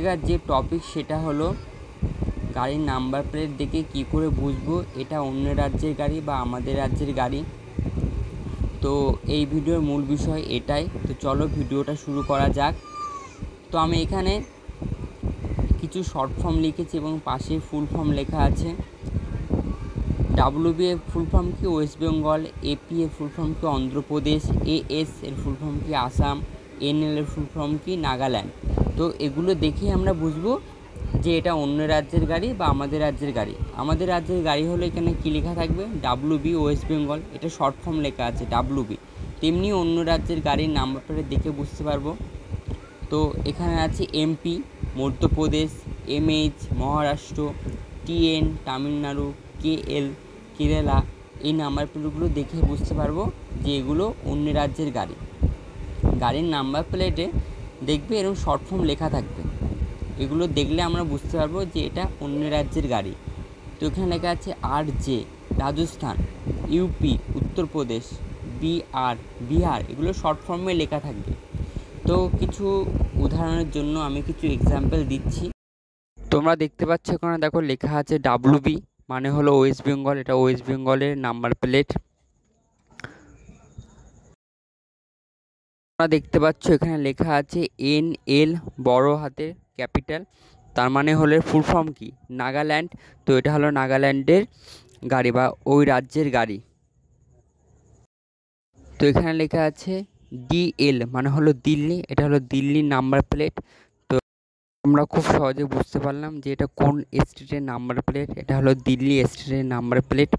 আজকেকার যে টপিক সেটা হলো গাড়ির নাম্বার প্লেট দেখে কী করে বুঝবো এটা অন্য রাজ্যের গাড়ি বা আমাদের রাজ্যের গাড়ি। তো এই ভিডিওর মূল বিষয় এটাই। তো চলো ভিডিওটা শুরু করা যাক। তো আমি এখানে কিছু শর্ট ফর্ম লিখেছি এবং পাশে ফুল ফর্ম লেখা আছে। WB এর ফুল ফর্ম কি ওয়েস্ট বেঙ্গল, AP এর ফুল ফর্ম কি অন্ধ্রপ্রদেশ, AS এর ফুল ফর্ম কি আসাম, NL এর ফুল ফর্ম কি নাগাল্যান্ড। তো এগুলো দেখে আমরা বুঝবো যে এটা অন্য রাজ্যের গাড়ি বা আমাদের রাজ্যের গাড়ি। আমাদের রাজ্যের গাড়ি হলে এখানে কী লেখা থাকবে, WB ওয়েস্ট বেঙ্গল, এটা শর্ট ফর্ম লেখা আছে WB। তেমনি অন্য রাজ্যের গাড়ির নাম্বার প্লেট দেখে বুঝতে পারবো। তো এখানে আছে MP Madhya Pradesh, MH Maharashtra, TN Tamil Nadu, KL Kerala. এই নাম্বার প্লেটগুলো দেখে বুঝতে পারবো যে এগুলো অন্য রাজ্যের গাড়ি। গাড়ির নাম্বার প্লেটে দেখবে এরকম শর্ট ফর্ম লেখা থাকবে, এগুলো দেখলে আমরা বুঝতে পারবো যে এটা অন্য রাজ্যের গাড়ি। তো এখানে লেখা আছে RJ Rajasthan, UP Uttar Pradesh, BR Bihar, এগুলো শর্ট ফর্মে লেখা থাকবে। তো কিছু উদাহরণের জন্য আমি কিছু এক্সাম্পল দিচ্ছি। তোমরা দেখতে পাচ্ছ এখানে দেখো লেখা আছে WB মানে হলো ওয়েস্ট বেঙ্গল, এটা ওয়েস্ট বেঙ্গলের নাম্বার প্লেট। তোমরা দেখতে পাচ্ছ এখানে লেখা আছে NL বড় হাতের ক্যাপিটাল, তার মানে হলো ফুল ফর্ম কি নাগাল্যান্ড। তো এটা হলো নাগাল্যান্ডের গাড়ি বা ওই রাজ্যের গাড়ি। তো এখানে লেখা আছে DL মানে হলো দিল্লি, এটা হলো দিল্লির নাম্বার প্লেট। তো আমরা খুব সহজে বুঝতে পারলাম যে এটা কোন স্টেটের নাম্বার প্লেট, এটা হলো দিল্লি স্টেটের নাম্বার প্লেট।